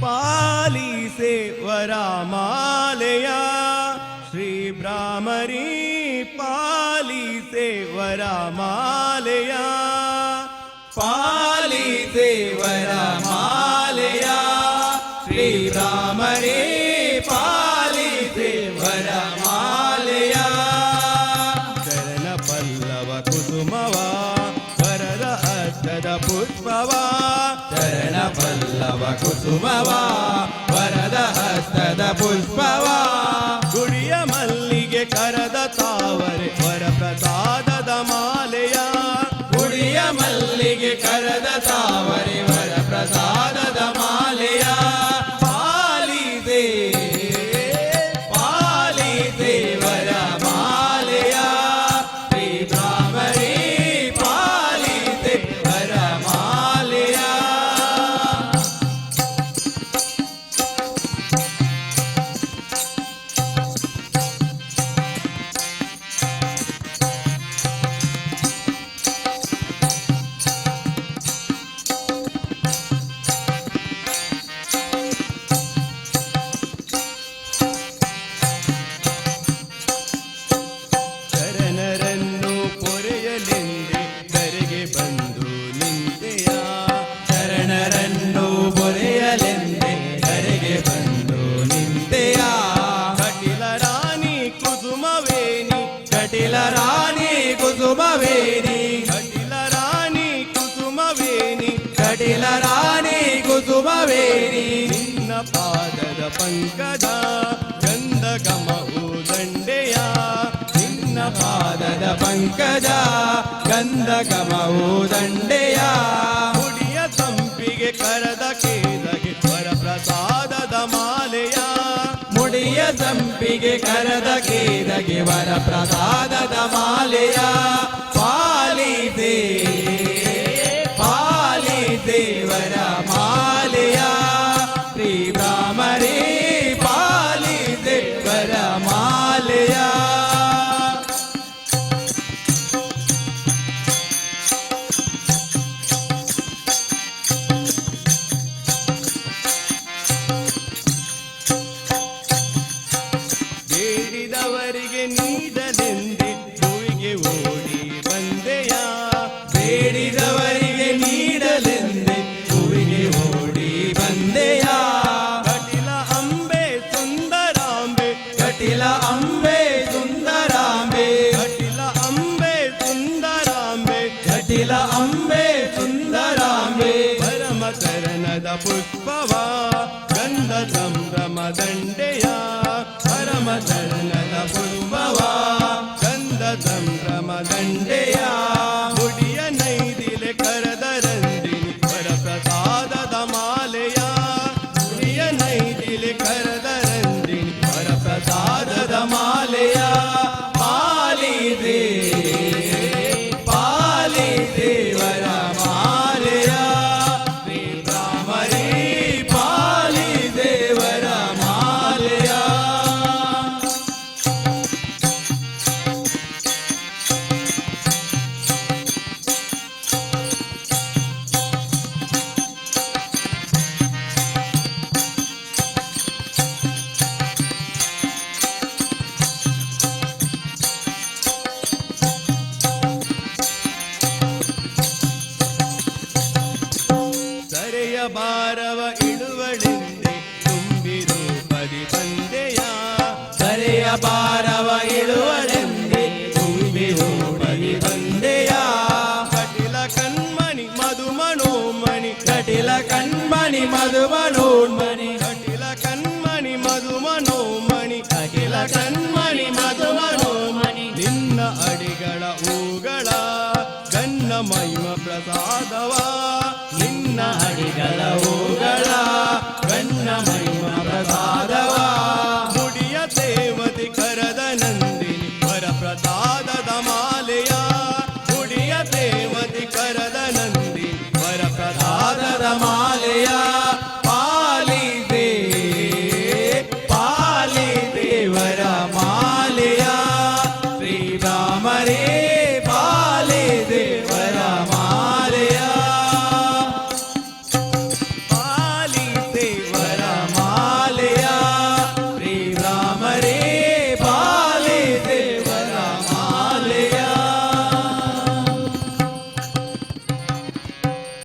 ಪಾಲಿಸೆ ವರಮಾಲೆಯ ಶ್ರೀ ಭ್ರಾಮರಿ ಪಾಲಿಸೆ ವರಮಾಲೆಯ ಪಾಲಿಸೆ ವರಮಾಲೆಯ ಶ್ರೀ ಭ್ರಾಮರಿ ಪಾಲಿಸೆ ವರಮಾಲೆಯ ಚರಣ ಪಲ್ಲವ ಕುಸುಮವ ವರದ ಹಸ್ತದ ಪುಷ್ಪವ ಚರಣ ಪಲ್ಲವ ಕುಸುಮವ ವರದ ಹಸ್ತದ ಪುಷ್ಪವ ಗುಡಿಯ ಮಲ್ಲಿಗೆ ಕರದ ತಾವರೆ ವರ ಪ್ರಸಾದದ ಮಾಲೆಯ ಗುಡಿಯ ಮಲ್ಲಿಗೆ ಕರದ ತಾವರೆ ವರ ಪ್ರಸಾದದ ಮಾಲೆಯ ಪಾಲಿಸೆ ಪಾಲಿಸೆ ವರಮಾಲೆಯ ಶ್ರೀ ಭ್ರಾಮರಿ ಪಾಲಿಸೆ ವರಮಾಲೆಯ ಶರಣರನ್ನು ಪೊರೆಯಲೆಂದೆ ಕರೆಗೆ ಬಂದು ನಿಂತೆಯ ಶರಣರನ್ನು ಬೊರೆಯಲೆಂದೆ ಕರೆಗೆ ಬಂದು ನಿಂತೆಯ ಕಟಿಲ ರಾಣಿ ಕುಸುಮವೇನಿ ಕಟಿಲ ರಾಣಿ ಕುಸುಮವೇಣಿ ಕಟಿಲ ರಾಣಿ ಕುಸುಮವೇನಿ ಕಟಿಲ ರಾಣಿ ಕುಸುಮವೇಣಿ ನಿನ್ನ ಪಾದದ ಪಂಕಜ ಗಂಧ ಗಮವು ದಂಡೆಯ ನಿನ್ನ ಪಾದದ ಪಂಕಜ ಗಂಧ ಗಮವು ದಂಡೆಯ ಮುಡಿಯ ಸಂಪಿಗೆ ಕರದ ಕೇದಗೆ ವರ ಪ್ರಸಾದದ ಮಾಲೆಯ ಮುಡಿಯ ಸಂಪಿಗೆ ಕರದ ಕೇದಗೆ ವರ ಪ್ರಸಾದದ ಮಾಲೆಯ ಪಾಲಿಸೆ ಪಾಲಿಸೆ ವರಮಾಲೆಯ ಶ್ರೀ ಭ್ರಾಮರಿ ಪಾಲಿಸೆ ವರಮಾಲೆಯ ಬೇಡಿದವರಿಗೆ ನೀಡಲೆಂದೆ ಭೂವಿಗೆ ಓಡಿ ಬಂದೆಯ ಬೇಡಿದವರಿಗೆ ನೀಡಲೆಂದೆ ಹೂವಿಗೆ ಓಡಿ ಬಂದೆಯ ಕಟಿಲ ಅಂಬೆ ಸುಂದರಾಂಬೆ ಕಟಿಲ ಅಂಬೆ ಸುಂದರಾಂಬೆ ಕಟಿಲ ಅಂಬೆ ಸುಂದರಾಂಬೆ ಕಟಿಲ ಅಂಬೆ ಸುಂದರಾಂಬೆ ಪರಮ ಚರಣದ ಪುಷ್ಪವ ಗಂಧ ಸಂಭ್ರಮ ದಂಡೆಯ ಪರಮ ಚರಣದ ಪುಷ್ಪವ ಗಂಧ ಸಂಭ್ರಮ ದಂಡೆಯ ಮುಡಿಯ ನೈದಿಲೆ ಕರದ ರಂದಿನಿ ವರ ಪ್ರಸಾದದ ಮಾಲೆಯ ಮುಡಿಯ ನೈದಿಲೆ ಕರದ ರಂದಿನಿ ವರ ಪ್ರಸಾದದ ಮಾಲೆಯ ಪಾಲಿಸೆ ಪಾಲಿಸೆ ವರಮಾಲೆಯ ಶ್ರೀ ಭ್ರಾಮರಿ ಪಾಲಿಸೆ ವರಮಾಲೆಯ ಸರೆಯ ಭಾರವ ಇಳುವಳೆಂದೆ ತುಂಬಿರೂಪದಿ ಬಂದೆಯ ಸರೆಯ ಭಾರವ ಇಳುವಳೆಂದೆ ತುಂಬಿ ಹೂಬಲಿ ಬಂದೆಯ ಕಟಿಲ ಕಣ್ಮಣಿ ಮಧುಮಣೋಮಣಿ ಕಟಿಲ ಕಣ್ಮಣಿ ಮಧುಮಣ